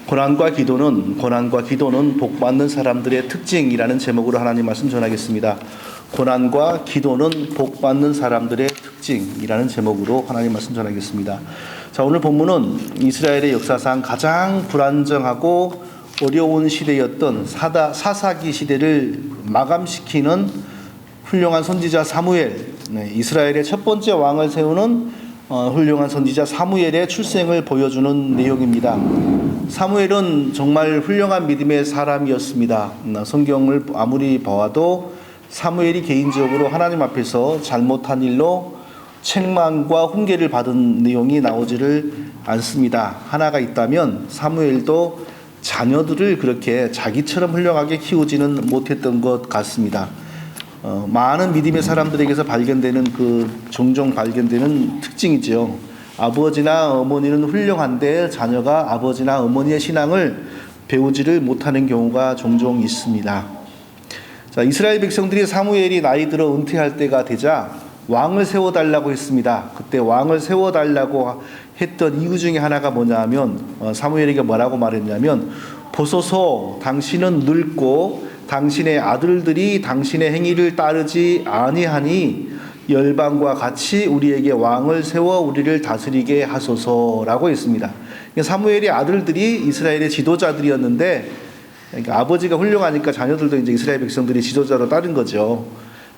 고난과 기도는 복받는 사람들의 특징이라는 제목으로 하나님 말씀 전하겠습니다. 고난과 기도는 복받는 사람들의 특징이라는 제목으로 하나님 말씀 전하겠습니다. 자, 오늘 본문은 이스라엘의 역사상 가장 불안정하고 어려운 시대였던 사사기 시대를 마감시키는 훌륭한 선지자 사무엘, 이스라엘의 첫 번째 왕을 세우는 훌륭한 선지자 사무엘의 출생을 보여주는 내용입니다. 사무엘은 정말 훌륭한 믿음의 사람이었습니다. 성경을 아무리 보아도 사무엘이 개인적으로 하나님 앞에서 잘못한 일로 책망과 훈계를 받은 내용이 나오지를 않습니다. 하나가 있다면 사무엘도 자녀들을 그렇게 자기처럼 훌륭하게 키우지는 못했던 것 같습니다. 많은 믿음의 사람들에게서 종종 발견되는 특징이죠. 아버지나 어머니는 훌륭한데 자녀가 아버지나 어머니의 신앙을 배우지를 못하는 경우가 종종 있습니다. 자, 이스라엘 백성들이 사무엘이 나이 들어 은퇴할 때가 되자 왕을 세워달라고 했습니다. 그때 왕을 세워달라고 했던 이유 중에 하나가 뭐냐면 사무엘에게 뭐라고 말했냐면, 보소서 당신은 늙고 당신의 아들들이 당신의 행위를 따르지 아니하니 열방과 같이 우리에게 왕을 세워 우리를 다스리게 하소서라고 했습니다. 사무엘의 아들들이 이스라엘의 지도자들이었는데, 그러니까 아버지가 훌륭하니까 자녀들도 이제 이스라엘 백성들이 지도자로 따른 거죠.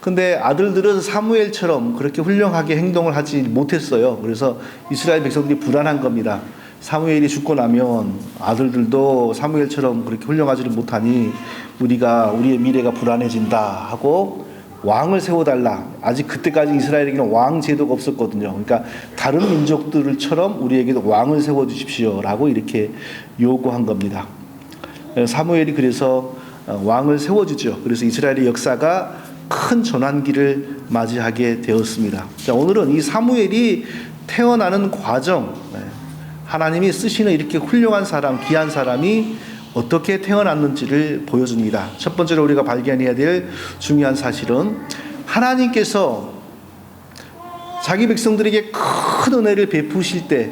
근데 아들들은 사무엘처럼 그렇게 훌륭하게 행동을 하지 못했어요. 그래서 이스라엘 백성들이 불안한 겁니다. 사무엘이 죽고 나면 아들들도 사무엘처럼 그렇게 훌륭하지를 못하니 우리의 미래가 불안해진다 하고 왕을 세워달라. 아직 그때까지 이스라엘에게는 왕 제도가 없었거든요. 그러니까 다른 민족들처럼 우리에게도 왕을 세워주십시오라고 이렇게 요구한 겁니다. 사무엘이 그래서 왕을 세워주죠. 그래서 이스라엘의 역사가 큰 전환기를 맞이하게 되었습니다. 자, 오늘은 이 사무엘이 태어나는 과정, 하나님이 쓰시는 이렇게 훌륭한 사람, 귀한 사람이 어떻게 태어났는지를 보여줍니다. 첫 번째로 우리가 발견해야 될 중요한 사실은, 하나님께서 자기 백성들에게 큰 은혜를 베푸실 때,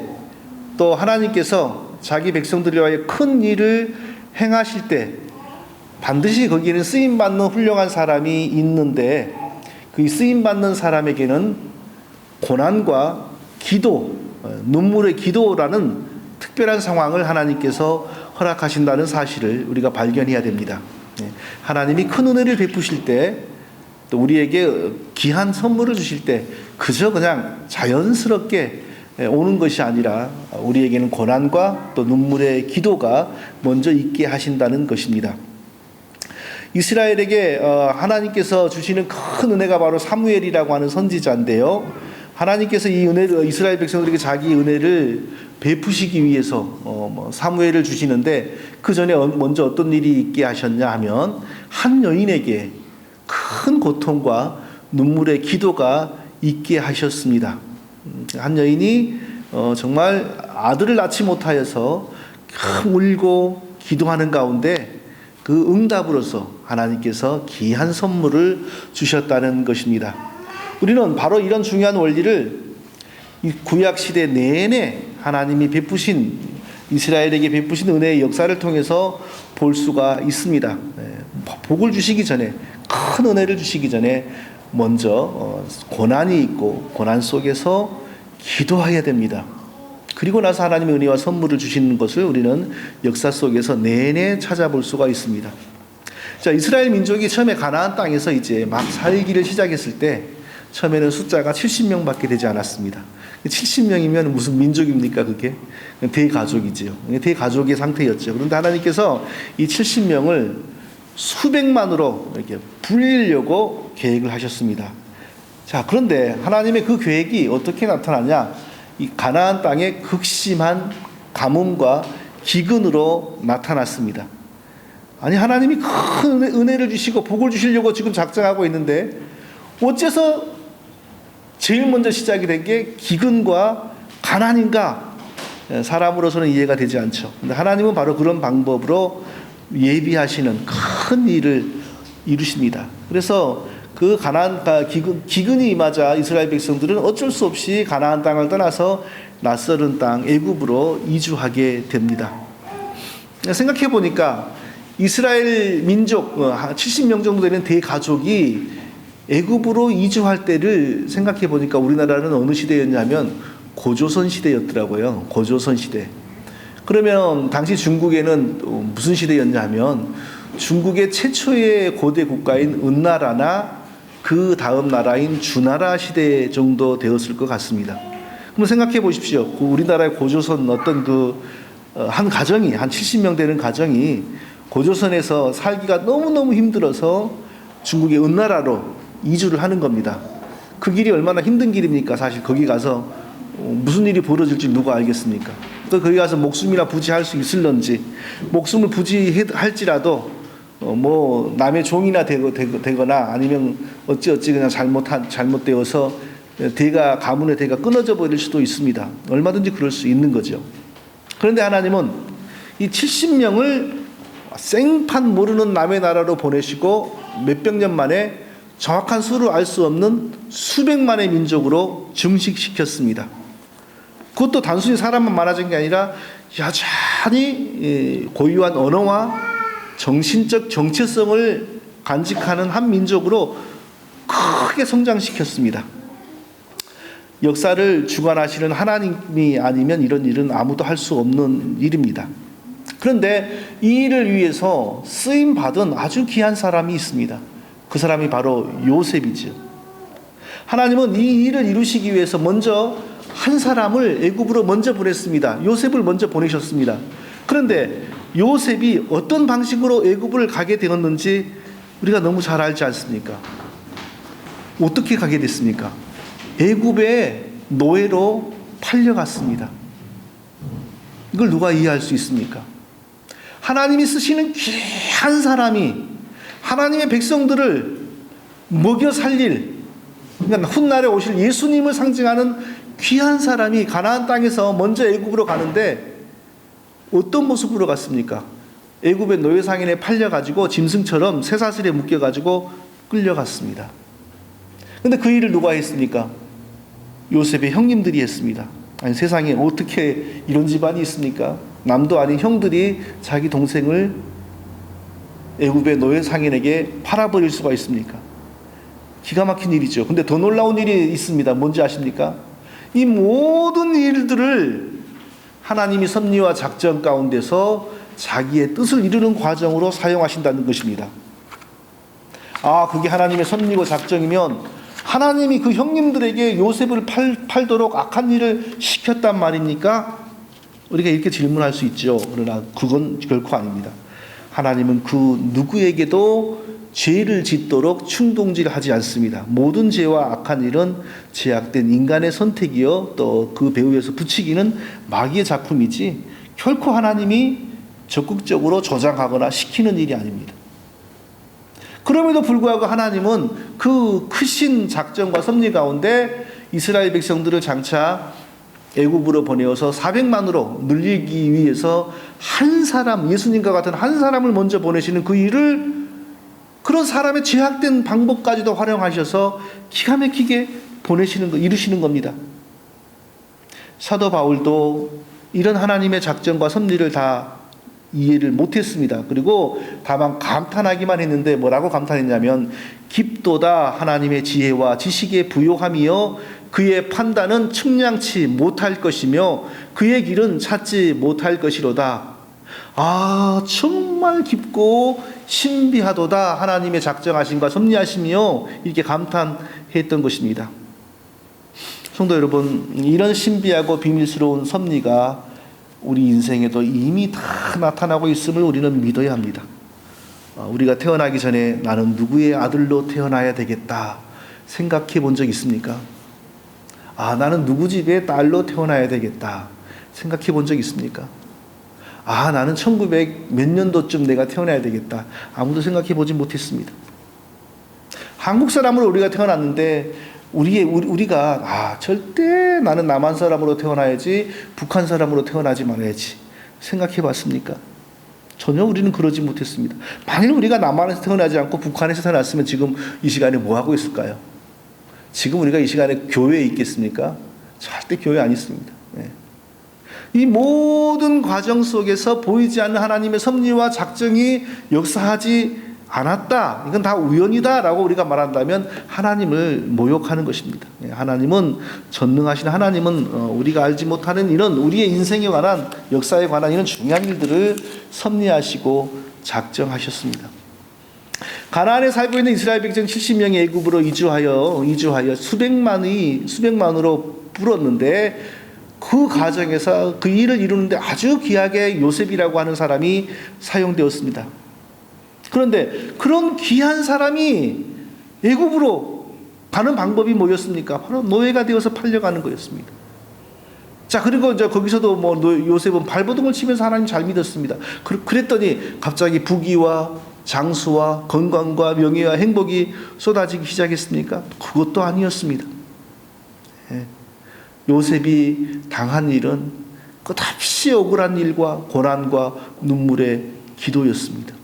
또 하나님께서 자기 백성들과의 큰 일을 행하실 때 반드시 거기에는 쓰임받는 훌륭한 사람이 있는데, 그 쓰임받는 사람에게는 고난과 기도, 눈물의 기도라는 특별한 상황을 하나님께서 허락하신다는 사실을 우리가 발견해야 됩니다. 하나님이 큰 은혜를 베푸실 때, 또 우리에게 귀한 선물을 주실 때 그저 그냥 자연스럽게 오는 것이 아니라 우리에게는 고난과 또 눈물의 기도가 먼저 있게 하신다는 것입니다. 이스라엘에게 하나님께서 주시는 큰 은혜가 바로 사무엘이라고 하는 선지자인데요. 하나님께서 이 은혜를, 이스라엘 백성들에게 자기 은혜를 베푸시기 위해서 사무엘을 주시는데, 그 전에 먼저 어떤 일이 있게 하셨냐 하면, 한 여인에게 큰 고통과 눈물의 기도가 있게 하셨습니다. 한 여인이 정말 아들을 낳지 못하여서 울고 기도하는 가운데 그 응답으로서 하나님께서 귀한 선물을 주셨다는 것입니다. 우리는 바로 이런 중요한 원리를 이 구약 시대 내내 하나님이 베푸신, 이스라엘에게 베푸신 은혜의 역사를 통해서 볼 수가 있습니다. 복을 주시기 전에, 큰 은혜를 주시기 전에 먼저 고난이 있고 고난 속에서 기도해야 됩니다. 그리고 나서 하나님의 은혜와 선물을 주시는 것을 우리는 역사 속에서 내내 찾아볼 수가 있습니다. 자, 이스라엘 민족이 처음에 가나안 땅에서 이제 막 살기를 시작했을 때 처음에는 숫자가 70명밖에 되지 않았습니다. 70명이면 무슨 민족입니까, 그게? 대가족이지요. 대가족의 상태였죠. 그런데 하나님께서 이 70명을 수백만으로 이렇게 불리려고 계획을 하셨습니다. 자, 그런데 하나님의 그 계획이 어떻게 나타나냐? 이 가나안 땅의 극심한 가뭄과 기근으로 나타났습니다. 아니, 하나님이 큰 은혜를 주시고 복을 주시려고 지금 작정하고 있는데 어째서 제일 먼저 시작이 된 게 기근과 가난인가? 사람으로서는 이해가 되지 않죠. 근데 하나님은 바로 그런 방법으로 예비하시는 큰 일을 이루십니다. 그래서 그 기근이 임하자 이스라엘 백성들은 어쩔 수 없이 가나안 땅을 떠나서 낯설은 땅 애굽으로 이주하게 됩니다. 생각해 보니까 이스라엘 민족 70명 정도 되는 대가족이 애굽으로 이주할 때를 생각해 보니까 우리나라는 어느 시대였냐면 고조선 시대였더라고요. 고조선 시대. 그러면 당시 중국에는 무슨 시대였냐면 중국의 최초의 고대 국가인 은나라나 그 다음 나라인 주나라 시대 정도 되었을 것 같습니다. 그럼 생각해 보십시오. 우리나라의 고조선 한 가정이, 한 70명 되는 가정이 고조선에서 살기가 너무너무 힘들어서 중국의 은나라로 이주를 하는 겁니다. 그 길이 얼마나 힘든 길입니까? 사실 거기 가서 무슨 일이 벌어질지 누가 알겠습니까? 또 거기 가서 목숨이나 부지할 수 있을런지, 목숨을 부지할지라도 뭐 남의 종이나 되거나 아니면 어찌 그냥 잘못되어서 가문의 대가 끊어져 버릴 수도 있습니다. 얼마든지 그럴 수 있는 거죠. 그런데 하나님은 이 70명을 생판 모르는 남의 나라로 보내시고 몇백 년 만에 정확한 수를 알 수 없는 수백만의 민족으로 증식시켰습니다. 그것도 단순히 사람만 많아진 게 아니라 여전히 고유한 언어와 정신적 정체성을 간직하는 한 민족으로 크게 성장시켰습니다. 역사를 주관하시는 하나님이 아니면 이런 일은 아무도 할 수 없는 일입니다. 그런데 이 일을 위해서 쓰임받은 아주 귀한 사람이 있습니다. 그 사람이 바로 요셉이죠. 하나님은 이 일을 이루시기 위해서 먼저 한 사람을 애굽으로 먼저 보냈습니다. 요셉을 먼저 보내셨습니다. 그런데 요셉이 어떤 방식으로 애굽을 가게 되었는지 우리가 너무 잘 알지 않습니까? 어떻게 가게 됐습니까? 애굽의 노예로 팔려갔습니다. 이걸 누가 이해할 수 있습니까? 하나님이 쓰시는 귀한 사람이 하나님의 백성들을 먹여 살릴, 그러니까 훗날에 오실 예수님을 상징하는 귀한 사람이 가나안 땅에서 먼저 애굽으로 가는데 어떤 모습으로 갔습니까? 애굽의 노예상인에 팔려가지고 짐승처럼 쇠사슬에 묶여가지고 끌려갔습니다. 그런데 그 일을 누가 했습니까? 요셉의 형님들이 했습니다. 아니, 세상에 어떻게 이런 집안이 있습니까? 남도 아닌 형들이 자기 동생을 애굽의 노예 상인에게 팔아버릴 수가 있습니까? 기가 막힌 일이죠. 근데 더 놀라운 일이 있습니다. 뭔지 아십니까? 이 모든 일들을 하나님이 섭리와 작전 가운데서 자기의 뜻을 이루는 과정으로 사용하신다는 것입니다. 그게 하나님의 섭리고 작정이면 하나님이 그 형님들에게 요셉을 팔도록 악한 일을 시켰단 말입니까? 우리가 이렇게 질문할 수 있죠. 그러나 그건 결코 아닙니다. 하나님은 그 누구에게도 죄를 짓도록 충동질하지 않습니다. 모든 죄와 악한 일은 제약된 인간의 선택이요, 또 그 배후에서 부추기는 마귀의 작품이지 결코 하나님이 적극적으로 조장하거나 시키는 일이 아닙니다. 그럼에도 불구하고 하나님은 그 크신 작전과 섭리 가운데 이스라엘 백성들을 장차 애굽으로 보내어서 400만으로 늘리기 위해서 한 사람, 예수님과 같은 한 사람을 먼저 보내시는 그 일을 그런 사람의 제약된 방법까지도 활용하셔서 기가 막히게 이루시는 겁니다. 사도 바울도 이런 하나님의 작전과 섭리를 다 이해를 못했습니다. 그리고 다만 감탄하기만 했는데 뭐라고 감탄했냐면 깊도다 하나님의 지혜와 지식의 부요함이요 그의 판단은 측량치 못할 것이며 그의 길은 찾지 못할 것이로다. 정말 깊고 신비하도다 하나님의 작정하심과 섭리하심이요 이렇게 감탄했던 것입니다. 성도 여러분, 이런 신비하고 비밀스러운 섭리가 우리 인생에도 이미 다 나타나고 있음을 우리는 믿어야 합니다. 우리가 태어나기 전에 나는 누구의 아들로 태어나야 되겠다 생각해 본 적 있습니까? 나는 누구 집의 딸로 태어나야 되겠다 생각해 본 적 있습니까? 나는 1900 몇 년도쯤 내가 태어나야 되겠다. 아무도 생각해 보지 못했습니다. 한국 사람으로 우리가 태어났는데 우리가 절대 나는 남한 사람으로 태어나야지 북한 사람으로 태어나지 말아야지 생각해 봤습니까? 전혀 우리는 그러지 못했습니다. 만일 우리가 남한에서 태어나지 않고 북한에서 태어났으면 지금 이 시간에 뭐 하고 있을까요? 지금 우리가 이 시간에 교회에 있겠습니까? 절대 교회 안 있습니다. 이 모든 과정 속에서 보이지 않는 하나님의 섭리와 작정이 역사하지 않았다. 이건 다 우연이다라고 우리가 말한다면 하나님을 모욕하는 것입니다. 하나님은 전능하신 하나님은 우리가 알지 못하는 이런 우리의 인생에 관한 역사에 관한 이런 중요한 일들을 섭리하시고 작정하셨습니다. 가나안에 살고 있는 이스라엘 백성 70명이 애굽으로 이주하여 수백만으로 불었는데 그 과정에서 그 일을 이루는데 아주 귀하게 요셉이라고 하는 사람이 사용되었습니다. 그런데 그런 귀한 사람이 애굽으로 가는 방법이 뭐였습니까? 바로 노예가 되어서 팔려가는 거였습니다. 자, 그리고 이제 거기서도 요셉은 발버둥을 치면서 하나님 잘 믿었습니다. 그랬더니 갑자기 부귀와 장수와 건강과 명예와 행복이 쏟아지기 시작했습니까? 그것도 아니었습니다. 요셉이 당한 일은 끝없이 억울한 일과 고난과 눈물의 기도였습니다.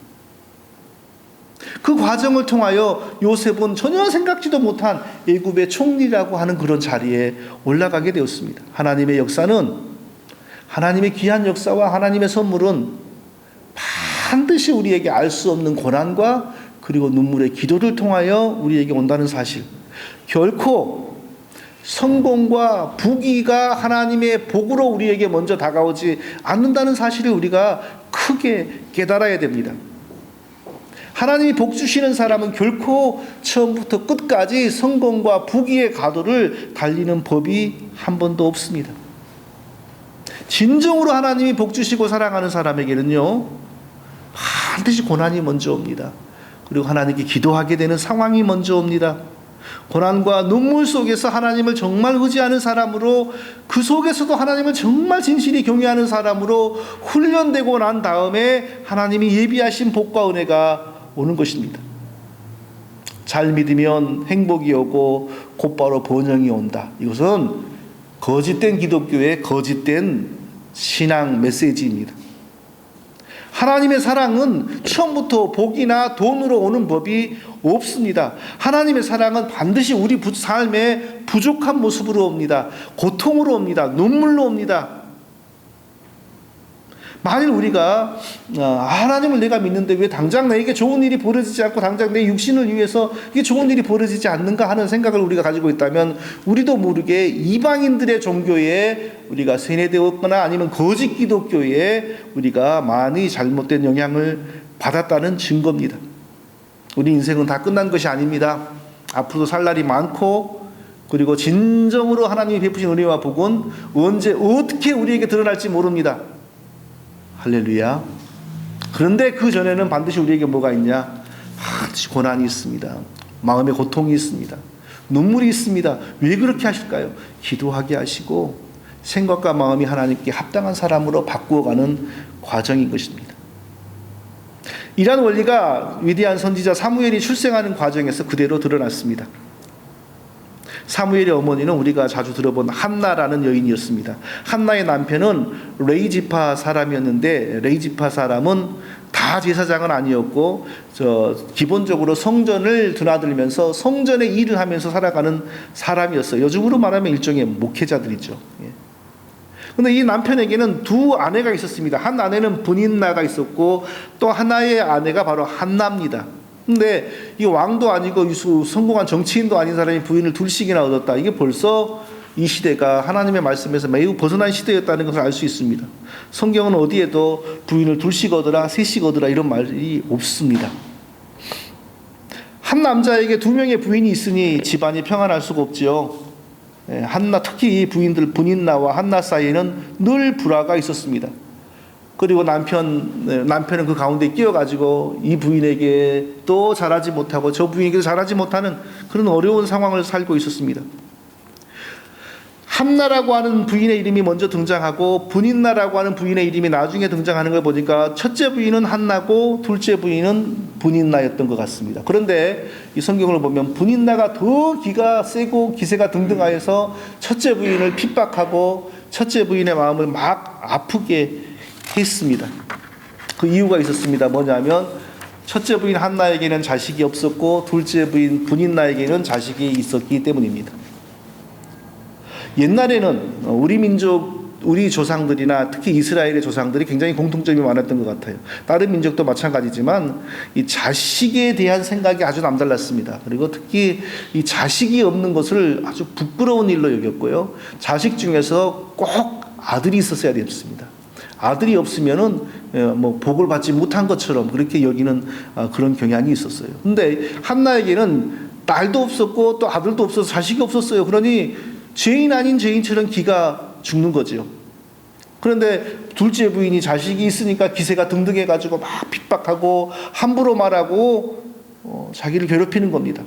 그 과정을 통하여 요셉은 전혀 생각지도 못한 애굽의 총리라고 하는 그런 자리에 올라가게 되었습니다. 하나님의 역사는, 하나님의 귀한 역사와 하나님의 선물은 반드시 우리에게 알 수 없는 고난과 그리고 눈물의 기도를 통하여 우리에게 온다는 사실, 결코 성공과 부귀가 하나님의 복으로 우리에게 먼저 다가오지 않는다는 사실을 우리가 크게 깨달아야 됩니다. 하나님이 복 주시는 사람은 결코 처음부터 끝까지 성공과 부귀의 가도를 달리는 법이 한 번도 없습니다. 진정으로 하나님이 복 주시고 사랑하는 사람에게는요, 반드시 고난이 먼저 옵니다. 그리고 하나님께 기도하게 되는 상황이 먼저 옵니다. 고난과 눈물 속에서 하나님을 정말 의지하는 사람으로, 그 속에서도 하나님을 정말 진실히 경외하는 사람으로 훈련되고 난 다음에 하나님이 예비하신 복과 은혜가 오는 것입니다. 잘 믿으면 행복이 오고 곧바로 번영이 온다. 이것은 거짓된 기독교의 거짓된 신앙 메시지입니다. 하나님의 사랑은 처음부터 복이나 돈으로 오는 법이 없습니다. 하나님의 사랑은 반드시 우리 삶의 부족한 모습으로 옵니다. 고통으로 옵니다. 눈물로 옵니다. 만일 우리가 하나님을 내가 믿는데 왜 당장 나에게 좋은 일이 벌어지지 않고 당장 내 육신을 위해서 이게 좋은 일이 벌어지지 않는가 하는 생각을 우리가 가지고 있다면 우리도 모르게 이방인들의 종교에 우리가 세뇌되었거나 아니면 거짓 기독교에 우리가 많이 잘못된 영향을 받았다는 증거입니다. 우리 인생은 다 끝난 것이 아닙니다. 앞으로도 살 날이 많고, 그리고 진정으로 하나님이 베푸신 은혜와 복은 언제 어떻게 우리에게 드러날지 모릅니다. 할렐루야. 그런데 그 전에는 반드시 우리에게 뭐가 있냐? 반드시 고난이 있습니다. 마음의 고통이 있습니다. 눈물이 있습니다. 왜 그렇게 하실까요? 기도하게 하시고 생각과 마음이 하나님께 합당한 사람으로 바꾸어가는 과정인 것입니다. 이러한 원리가 위대한 선지자 사무엘이 출생하는 과정에서 그대로 드러났습니다. 사무엘의 어머니는 우리가 자주 들어본 한나라는 여인이었습니다. 한나의 남편은 레이지파 사람이었는데, 레이지파 사람은 다 제사장은 아니었고 기본적으로 성전을 드나들면서 성전의 일을 하면서 살아가는 사람이었어요. 요즘으로 말하면 일종의 목회자들이죠. 그런데 이 남편에게는 두 아내가 있었습니다. 한 아내는 분인나가 있었고 또 하나의 아내가 바로 한나입니다. 근데 이 왕도 아니고 성공한 정치인도 아닌 사람이 부인을 둘씩이나 얻었다. 이게 벌써 이 시대가 하나님의 말씀에서 매우 벗어난 시대였다는 것을 알 수 있습니다. 성경은 어디에도 부인을 둘씩 얻으라, 셋씩 얻으라 이런 말이 없습니다. 한 남자에게 두 명의 부인이 있으니 집안이 평안할 수가 없지요. 한나, 특히 이 부인들 분인나와 한나 사이에는 늘 불화가 있었습니다. 그리고 남편은 그 가운데 끼어가지고 이 부인에게 또 잘하지 못하고 저 부인에게도 잘하지 못하는 그런 어려운 상황을 살고 있었습니다. 한나라고 하는 부인의 이름이 먼저 등장하고 분인나라고 하는 부인의 이름이 나중에 등장하는 걸 보니까 첫째 부인은 한나고 둘째 부인은 분인나였던 것 같습니다. 그런데 이 성경을 보면 분인나가 더 기가 세고 기세가 등등하여서 첫째 부인을 핍박하고 첫째 부인의 마음을 막 아프게 했습니다. 그 이유가 있었습니다. 뭐냐면 첫째 부인 한나에게는 자식이 없었고 둘째 부인 분인나에게는 자식이 있었기 때문입니다. 옛날에는 우리 민족, 우리 조상들이나 특히 이스라엘의 조상들이 굉장히 공통점이 많았던 것 같아요. 다른 민족도 마찬가지지만 이 자식에 대한 생각이 아주 남달랐습니다. 그리고 특히 이 자식이 없는 것을 아주 부끄러운 일로 여겼고요. 자식 중에서 꼭 아들이 있었어야 됐습니다. 아들이 없으면은 뭐 복을 받지 못한 것처럼 그렇게 여기는 그런 경향이 있었어요. 근데 한나에게는 딸도 없었고 또 아들도 없어서 자식이 없었어요. 그러니 죄인 아닌 죄인처럼 기가 죽는 거죠. 그런데 둘째 부인이 자식이 있으니까 기세가 등등해가지고 막 핍박하고 함부로 말하고 자기를 괴롭히는 겁니다.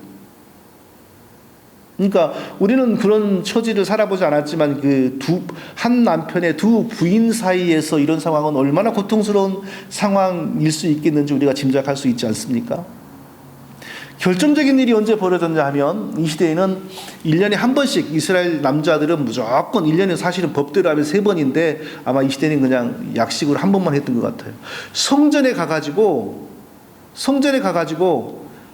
그러니까 우리는 그런 처지를 살아보지 않았지만 한 남편의 두 부인 사이에서 이런 상황은 얼마나 고통스러운 상황일 수 있겠는지 우리가 짐작할 수 있지 않습니까? 결정적인 일이 언제 벌어졌냐 하면 이 시대에는 1년에 한 번씩 이스라엘 남자들은 무조건 1년에 사실은 법대로 하면 3번인데 아마 이 시대는 그냥 약식으로 한 번만 했던 것 같아요. 성전에 가가지고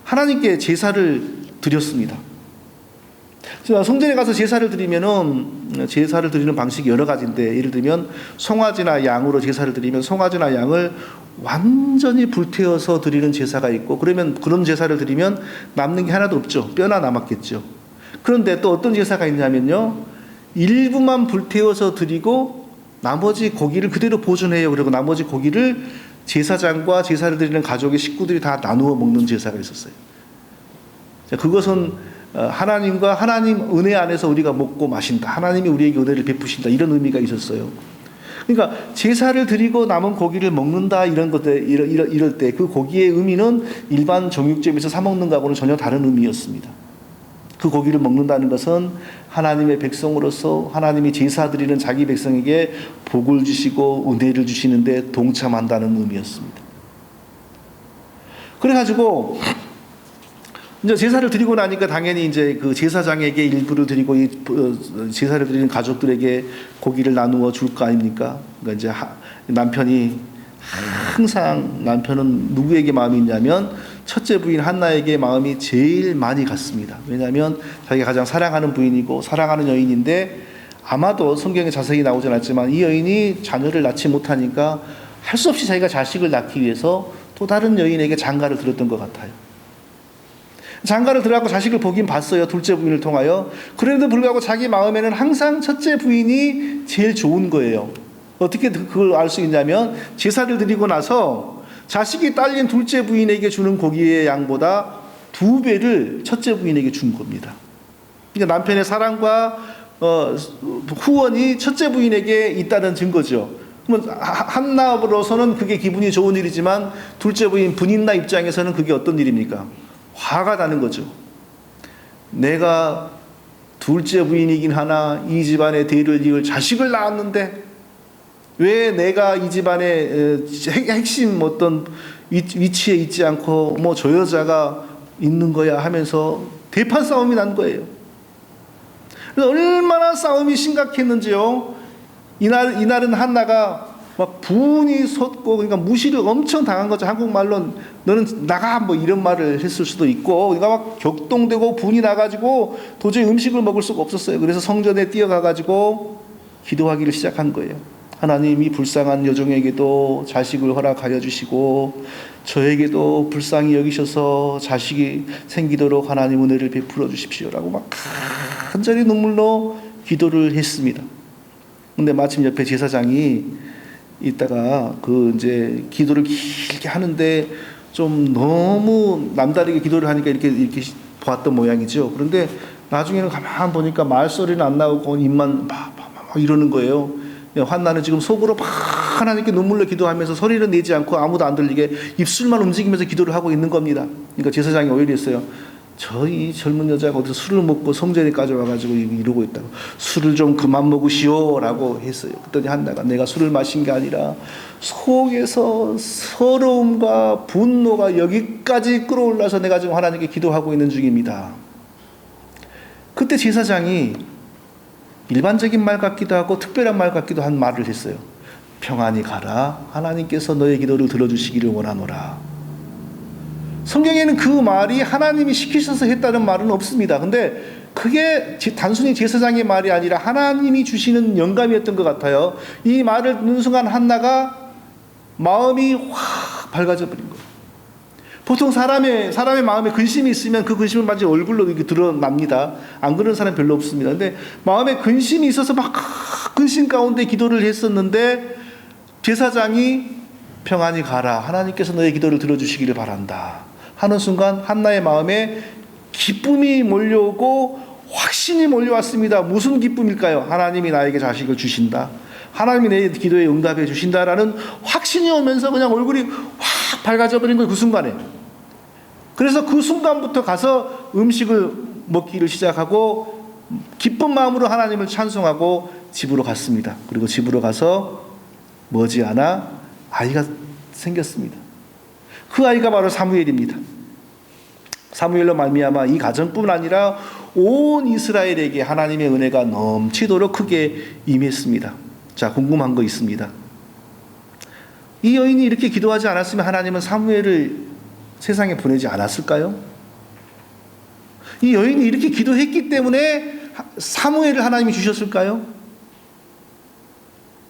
하나님께 제사를 드렸습니다. 성전에 가서 제사를 드리는 방식이 여러 가지인데 예를 들면 송아지나 양으로 제사를 드리면 송아지나 양을 완전히 불태워서 드리는 제사가 있고 그러면 그런 제사를 드리면 남는 게 하나도 없죠. 뼈나 남았겠죠. 그런데 또 어떤 제사가 있냐면요. 일부만 불태워서 드리고 나머지 고기를 그대로 보존해요. 그리고 나머지 고기를 제사장과 제사를 드리는 가족의 식구들이 다 나누어 먹는 제사가 있었어요. 그것은 하나님과 하나님 은혜 안에서 우리가 먹고 마신다. 하나님이 우리에게 은혜를 베푸신다. 이런 의미가 있었어요. 그러니까 제사를 드리고 남은 고기를 먹는다 이런 것들 이럴 때 그 고기의 의미는 일반 정육점에서 사 먹는 거하고는 전혀 다른 의미였습니다. 그 고기를 먹는다는 것은 하나님의 백성으로서 하나님이 제사 드리는 자기 백성에게 복을 주시고 은혜를 주시는데 동참한다는 의미였습니다. 그래가지고 이제 제사를 드리고 나니까 당연히 이제 그 제사장에게 일부를 드리고 이 제사를 드리는 가족들에게 고기를 나누어 줄 거 아닙니까? 그러니까 이제 남편이 항상 남편은 누구에게 마음이 있냐면 첫째 부인 한나에게 마음이 제일 많이 갔습니다. 왜냐하면 자기가 가장 사랑하는 부인이고 사랑하는 여인인데 아마도 성경에 자세히 나오진 않지만 이 여인이 자녀를 낳지 못하니까 할 수 없이 자기가 자식을 낳기 위해서 또 다른 여인에게 장가를 들었던 것 같아요. 장가를 들어가고 자식을 보긴 봤어요. 둘째 부인을 통하여. 그런데도 불구하고 자기 마음에는 항상 첫째 부인이 제일 좋은 거예요. 어떻게 그걸 알 수 있냐면 제사를 드리고 나서 자식이 딸린 둘째 부인에게 주는 고기의 양보다 2배를 첫째 부인에게 준 겁니다. 그러니까 남편의 사랑과 후원이 첫째 부인에게 있다는 증거죠. 그러면 한나로서는 그게 기분이 좋은 일이지만 둘째 부인 분인나 입장에서는 그게 어떤 일입니까? 화가 나는 거죠. 내가 둘째 부인이긴 하나 이 집안의 대를 이을 자식을 낳았는데 왜 내가 이 집안의 핵심 어떤 위치에 있지 않고 뭐 저 여자가 있는 거야 하면서 대판 싸움이 난 거예요. 그래서 얼마나 싸움이 심각했는지요. 이날은 한나가 막 분이 솟고 그러니까 무시를 엄청 당한 거죠. 한국말로 너는 나가 뭐 이런 말을 했을 수도 있고 그러니까 막 격동되고 분이 나가지고 도저히 음식을 먹을 수가 없었어요. 그래서 성전에 뛰어가가지고 기도하기를 시작한 거예요. 하나님이 불쌍한 여종에게도 자식을 허락하여 주시고 저에게도 불쌍히 여기셔서 자식이 생기도록 하나님 은혜를 베풀어 주십시오라고 막 간절히 눈물로 기도를 했습니다. 근데 마침 옆에 제사장이 있다가 이제 기도를 길게 하는데 좀 너무 남다르게 기도를 하니까 이렇게 보았던 모양이죠. 그런데 나중에는 가만 보니까 말소리는 안 나오고 입만 막 이러는 거예요. 한나는 지금 속으로 막 하나님께 눈물로 기도하면서 소리를 내지 않고 아무도 안 들리게 입술만 움직이면서 기도를 하고 있는 겁니다. 그러니까 제사장이 오히려 했어요. 저희 젊은 여자가 어디서 술을 먹고 성전에까지 와가지고 이러고 있다고 술을 좀 그만 먹으시오라고 했어요. 그랬더니 한나가 내가 술을 마신 게 아니라 속에서 서러움과 분노가 여기까지 끌어올라서 내가 지금 하나님께 기도하고 있는 중입니다. 그때 제사장이 일반적인 말 같기도 하고 특별한 말 같기도 한 말을 했어요. 평안히 가라. 하나님께서 너의 기도를 들어주시기를 원하노라. 성경에는 그 말이 하나님이 시키셔서 했다는 말은 없습니다. 근데 그게 단순히 제사장의 말이 아니라 하나님이 주시는 영감이었던 것 같아요. 이 말을 듣는 순간 한나가 마음이 확 밝아져 버린 거예요. 보통 사람의 마음에 근심이 있으면 그 근심은 마치 얼굴로 이렇게 드러납니다. 안 그런 사람 별로 없습니다. 근데 마음에 근심이 있어서 막 근심 가운데 기도를 했었는데 제사장이 평안히 가라. 하나님께서 너의 기도를 들어주시기를 바란다. 하는 순간 한나의 마음에 기쁨이 몰려오고 확신이 몰려왔습니다. 무슨 기쁨일까요? 하나님이 나에게 자식을 주신다. 하나님이 내 기도에 응답해 주신다라는 확신이 오면서 그냥 얼굴이 확 밝아져 버린 거예요. 그 순간에. 그래서 그 순간부터 가서 음식을 먹기를 시작하고 기쁜 마음으로 하나님을 찬송하고 집으로 갔습니다. 그리고 집으로 가서 머지않아 아이가 생겼습니다. 그 아이가 바로 사무엘입니다. 사무엘로 말미암아 이 가정뿐 아니라 온 이스라엘에게 하나님의 은혜가 넘치도록 크게 임했습니다. 자, 궁금한 거 있습니다. 이 여인이 이렇게 기도하지 않았으면 하나님은 사무엘을 세상에 보내지 않았을까요? 이 여인이 이렇게 기도했기 때문에 사무엘을 하나님이 주셨을까요?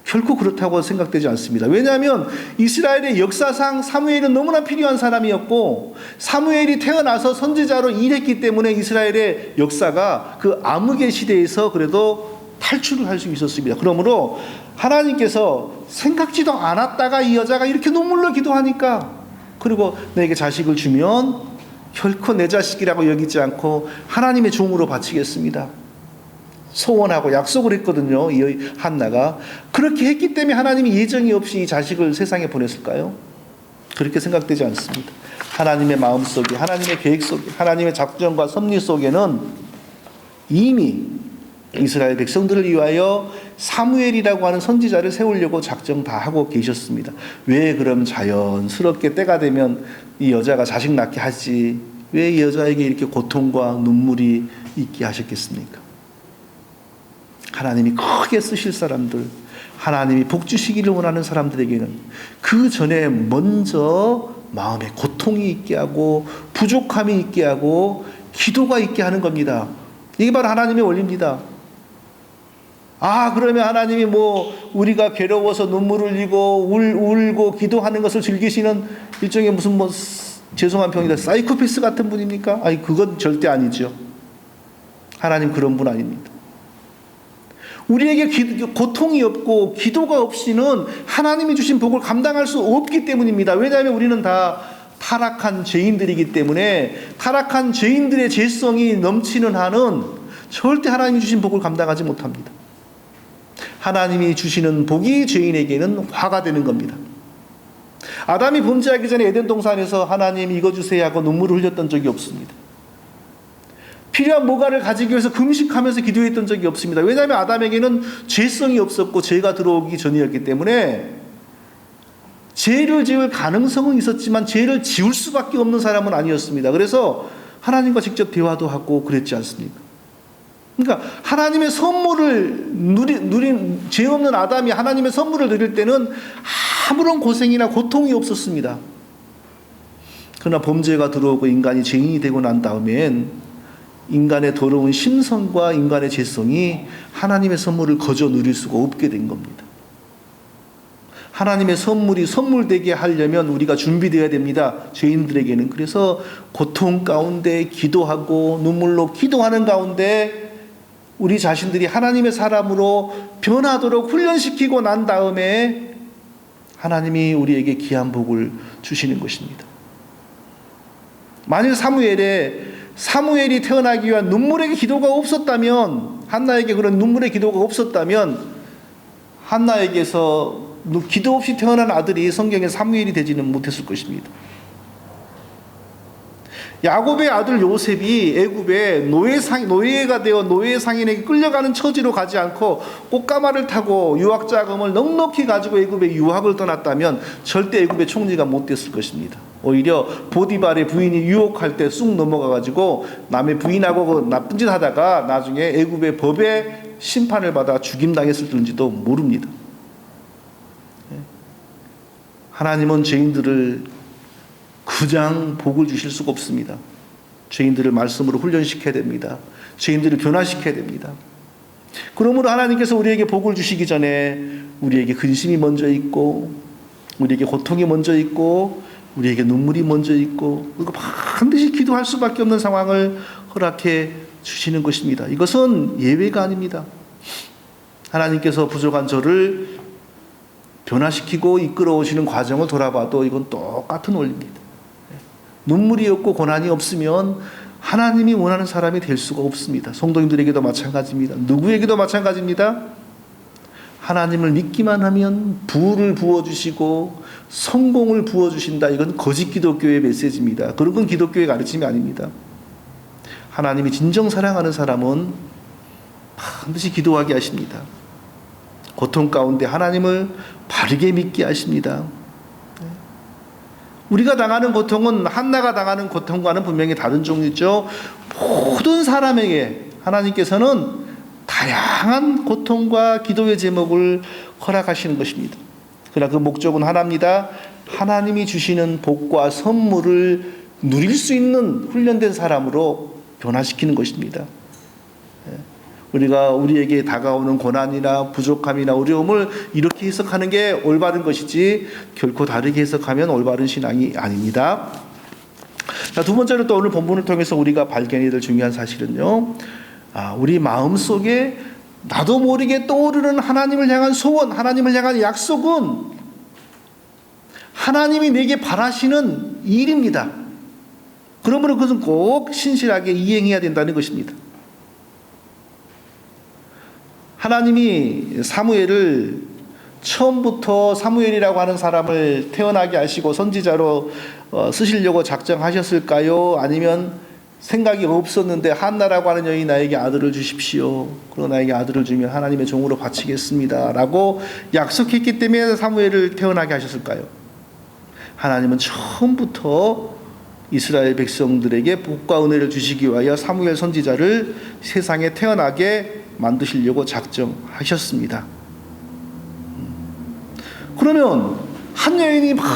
결코 그렇다고 생각되지 않습니다. 왜냐하면 이스라엘의 역사상 사무엘은 너무나 필요한 사람이었고 사무엘이 태어나서 선지자로 일했기 때문에 이스라엘의 역사가 그 암흑의 시대에서 그래도 탈출을 할 수 있었습니다. 그러므로 하나님께서 생각지도 않았다가 이 여자가 이렇게 눈물로 기도하니까 그리고 내게 자식을 주면 결코 내 자식이라고 여기지 않고 하나님의 종으로 바치겠습니다. 소원하고 약속을 했거든요. 이 한나가. 그렇게 했기 때문에 하나님이 예정이 없이 이 자식을 세상에 보냈을까요? 그렇게 생각되지 않습니다. 하나님의 마음속에, 하나님의 계획 속에, 하나님의 작전과 섭리 속에는 이미 이스라엘 백성들을 위하여 사무엘이라고 하는 선지자를 세우려고 작정 다 하고 계셨습니다. 왜 그럼 자연스럽게 때가 되면 이 여자가 자식 낳게 하지, 왜 이 여자에게 이렇게 고통과 눈물이 있게 하셨겠습니까? 하나님이 크게 쓰실 사람들, 하나님이 복 주시기를 원하는 사람들에게는 그 전에 먼저 마음에 고통이 있게 하고 부족함이 있게 하고 기도가 있게 하는 겁니다. 이게 바로 하나님의 원리입니다. 그러면 하나님이 우리가 괴로워서 눈물을 흘리고 울고 기도하는 것을 즐기시는 일종의 무슨 죄송한 표현이다, 사이코패스 같은 분입니까? 그건 절대 아니죠. 하나님 그런 분 아닙니다. 우리에게 고통이 없고 기도가 없이는 하나님이 주신 복을 감당할 수 없기 때문입니다. 왜냐하면 우리는 다 타락한 죄인들이기 때문에 타락한 죄인들의 죄성이 넘치는 한은 절대 하나님이 주신 복을 감당하지 못합니다. 하나님이 주시는 복이 죄인에게는 화가 되는 겁니다. 아담이 범죄하기 전에 에덴 동산에서 하나님 이거 주세요 하고 눈물을 흘렸던 적이 없습니다. 필요한 뭐가를 가지기 위해서 금식하면서 기도했던 적이 없습니다. 왜냐하면 아담에게는 죄성이 없었고 죄가 들어오기 전이었기 때문에 죄를 지을 가능성은 있었지만 죄를 지울 수밖에 없는 사람은 아니었습니다. 그래서 하나님과 직접 대화도 하고 그랬지 않습니까? 그러니까 하나님의 선물을 누린 죄 없는 아담이 하나님의 선물을 누릴 때는 아무런 고생이나 고통이 없었습니다. 그러나 범죄가 들어오고 인간이 죄인이 되고 난 다음엔 인간의 더러운 심성과 인간의 죄성이 하나님의 선물을 거저 누릴 수가 없게 된 겁니다. 하나님의 선물이 선물되게 하려면 우리가 준비되어야 됩니다. 죄인들에게는. 그래서 고통 가운데 기도하고 눈물로 기도하는 가운데 우리 자신들이 하나님의 사람으로 변하도록 훈련시키고 난 다음에 하나님이 우리에게 귀한 복을 주시는 것입니다. 만일 사무엘이 태어나기 위한 눈물의 기도가 없었다면, 한나에게 그런 눈물의 기도가 없었다면 한나에게서 기도 없이 태어난 아들이 성경의 사무엘이 되지는 못했을 것입니다. 야곱의 아들 요셉이 애굽에 노예가 되어 노예 상인에게 끌려가는 처지로 가지 않고 꽃가마를 타고 유학 자금을 넉넉히 가지고 애굽에 유학을 떠났다면 절대 애굽의 총리가 못 됐을 것입니다. 오히려 보디발의 부인이 유혹할 때 쑥 넘어가가지고 남의 부인하고 나쁜 짓 하다가 나중에 애굽의 법에 심판을 받아 죽임당했을지도 모릅니다. 하나님은 죄인들을 그냥 복을 주실 수가 없습니다. 죄인들을 말씀으로 훈련시켜야 됩니다. 죄인들을 변화시켜야 됩니다. 그러므로 하나님께서 우리에게 복을 주시기 전에 우리에게 근심이 먼저 있고, 우리에게 고통이 먼저 있고, 우리에게 눈물이 먼저 있고, 그리고 반드시 기도할 수밖에 없는 상황을 허락해 주시는 것입니다. 이것은 예외가 아닙니다. 하나님께서 부족한 저를 변화시키고 이끌어 오시는 과정을 돌아봐도 이건 똑같은 원리입니다. 눈물이 없고 고난이 없으면 하나님이 원하는 사람이 될 수가 없습니다. 성도님들에게도 마찬가지입니다. 누구에게도 마찬가지입니다. 하나님을 믿기만 하면 부를 부어주시고 성공을 부어주신다. 이건 거짓 기독교의 메시지입니다. 그런 건 기독교의 가르침이 아닙니다. 하나님이 진정 사랑하는 사람은 반드시 기도하게 하십니다. 고통 가운데 하나님을 바르게 믿게 하십니다. 우리가 당하는 고통은 한나가 당하는 고통과는 분명히 다른 종류죠. 모든 사람에게 하나님께서는 다양한 고통과 기도의 제목을 허락하시는 것입니다. 그러나 그 목적은 하나입니다. 하나님이 주시는 복과 선물을 누릴 수 있는 훈련된 사람으로 변화시키는 것입니다. 우리가 우리에게 다가오는 고난이나 부족함이나 어려움을 이렇게 해석하는 게 올바른 것이지 결코 다르게 해석하면 올바른 신앙이 아닙니다. 자, 두 번째로 또 오늘 본문을 통해서 우리가 발견해야 될 중요한 사실은요, 우리 마음속에 나도 모르게 떠오르는 하나님을 향한 소원, 하나님을 향한 약속은 하나님이 내게 바라시는 일입니다. 그러므로 그것은 꼭 신실하게 이행해야 된다는 것입니다. 하나님이 사무엘을 처음부터 사무엘이라고 하는 사람을 태어나게 하시고 선지자로 쓰시려고 작정하셨을까요? 아니면 생각이 없었는데 한나라고 하는 여인이 나에게 아들을 주십시오. 그리고 나에게 아들을 주면 하나님의 종으로 바치겠습니다. 라고 약속했기 때문에 사무엘을 태어나게 하셨을까요? 하나님은 처음부터 이스라엘 백성들에게 복과 은혜를 주시기 위하여 사무엘 선지자를 세상에 태어나게 만드시려고 작정하셨습니다. 그러면 한 여인이 막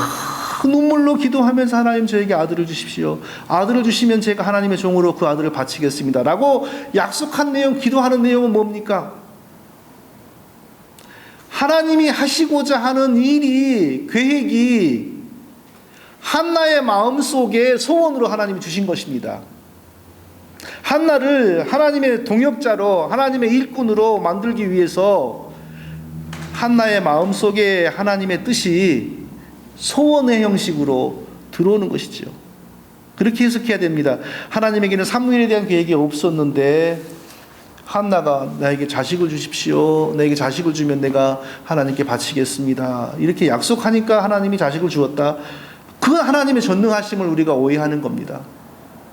눈물로 기도하면서 하나님 저에게 아들을 주십시오. 아들을 주시면 제가 하나님의 종으로 그 아들을 바치겠습니다. 라고 약속한 내용, 기도하는 내용은 뭡니까? 하나님이 하시고자 하는 일이, 계획이 한나의 마음속에 소원으로 하나님이 주신 것입니다. 한나를 하나님의 동역자로, 하나님의 일꾼으로 만들기 위해서 한나의 마음속에 하나님의 뜻이 소원의 형식으로 들어오는 것이죠. 그렇게 해석해야 됩니다. 하나님에게는 사무엘에 대한 계획이 없었는데 한나가 나에게 자식을 주십시오. 나에게 자식을 주면 내가 하나님께 바치겠습니다. 이렇게 약속하니까 하나님이 자식을 주었다. 그 하나님의 전능하심을 우리가 오해하는 겁니다.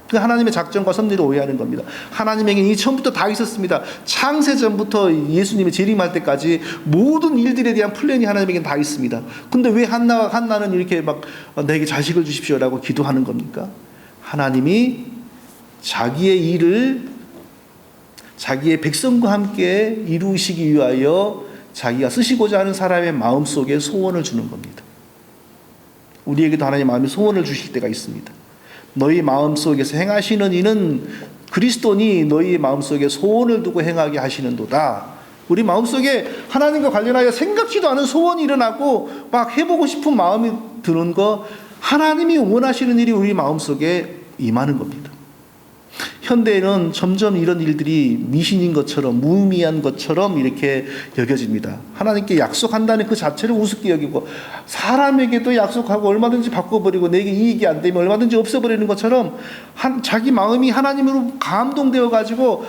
그 하나님의 작정과 섭리를 오해하는 겁니다. 하나님에게는 이 처음부터 다 있었습니다. 창세전부터 예수님이 재림할 때까지 모든 일들에 대한 플랜이 하나님에게는 다 있습니다. 근데 왜 한나는 이렇게 막 내게 자식을 주십시오라고 기도하는 겁니까? 하나님이 자기의 일을 자기의 백성과 함께 이루시기 위하여 자기가 쓰시고자 하는 사람의 마음속에 소원을 주는 겁니다. 우리에게도 하나님 마음에 소원을 주실 때가 있습니다. 너희 마음속에서 행하시는 이는 그리스도니 너희 마음속에 소원을 두고 행하게 하시는도다. 우리 마음속에 하나님과 관련하여 생각지도 않은 소원이 일어나고 막 해보고 싶은 마음이 드는 거, 하나님이 원하시는 일이 우리 마음속에 임하는 겁니다. 현대에는 점점 이런 일들이 미신인 것처럼, 무의미한 것처럼 이렇게 여겨집니다. 하나님께 약속한다는 그 자체를 우습게 여기고, 사람에게도 약속하고 얼마든지 바꿔버리고 내게 이익이 안 되면 얼마든지 없애버리는 것처럼 자기 마음이 하나님으로 감동되어 가지고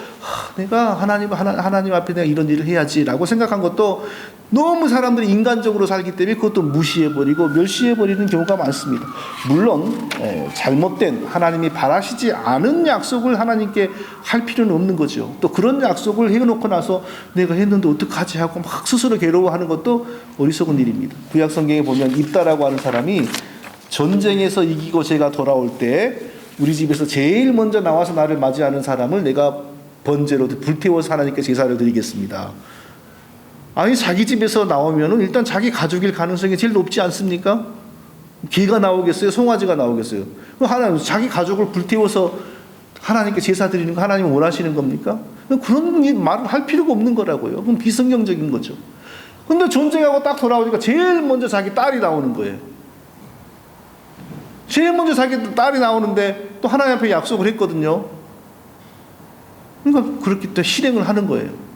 내가 하나님 앞에 내가 이런 일을 해야지라고 생각한 것도 너무 사람들이 인간적으로 살기 때문에 그것도 무시해버리고 멸시해버리는 경우가 많습니다. 물론 잘못된, 하나님이 바라시지 않은 약속을 하나님께 할 필요는 없는 거죠. 또 그런 약속을 해놓고 나서 내가 했는데 어떡하지 하고 막 스스로 괴로워하는 것도 어리석은 일입니다. 구약 성경에 보면 입다라고 하는 사람이 전쟁에서 이기고 제가 돌아올 때 우리 집에서 제일 먼저 나와서 나를 맞이하는 사람을 내가 번제로 불태워서 하나님께 제사를 드리겠습니다. 아니 자기 집에서 나오면은 일단 자기 가족일 가능성이 제일 높지 않습니까? 개가 나오겠어요? 송아지가 나오겠어요? 하나님 자기 가족을 불태워서 하나님께 제사 드리는 거 하나님 원하시는 겁니까? 그런 말을 할 필요가 없는 거라고요. 그건 비성경적인 거죠. 근데 전쟁하고 딱 돌아오니까 제일 먼저 자기 딸이 나오는 거예요. 제일 먼저 자기 딸이 나오는데 또 하나님 앞에 약속을 했거든요. 그러니까 그렇기 때문에 실행을 하는 거예요.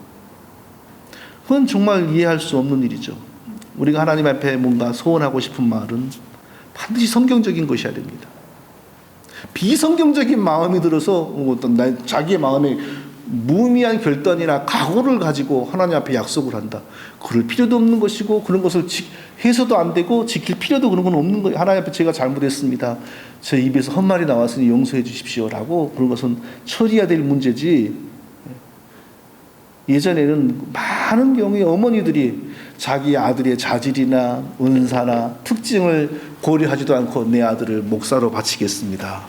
그건 정말 이해할 수 없는 일이죠. 우리가 하나님 앞에 뭔가 소원하고 싶은 말은 반드시 성경적인 것이어야 됩니다. 비성경적인 마음이 들어서 어떤 자기의 마음에 무의미한 결단이나 각오를 가지고 하나님 앞에 약속을 한다. 그럴 필요도 없는 것이고 그런 것을 해서도 안 되고 지킬 필요도 그런 건 없는 거예요. 하나님 앞에 제가 잘못했습니다. 제 입에서 헛말이 나왔으니 용서해 주십시오라고 그런 것은 처리해야 될 문제지. 예전에는 많은 경우에 어머니들이 자기 아들의 자질이나 은사나 특징을 고려하지도 않고 내 아들을 목사로 바치겠습니다.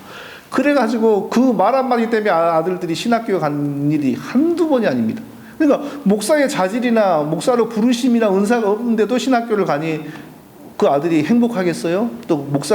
그래가지고 그 말 한마디 때문에 아들들이 신학교에 간 일이 한두 번이 아닙니다. 그러니까 목사의 자질이나 목사로 부르심이나 은사가 없는데도 신학교를 가니 그 아들이 행복하겠어요? 또 목사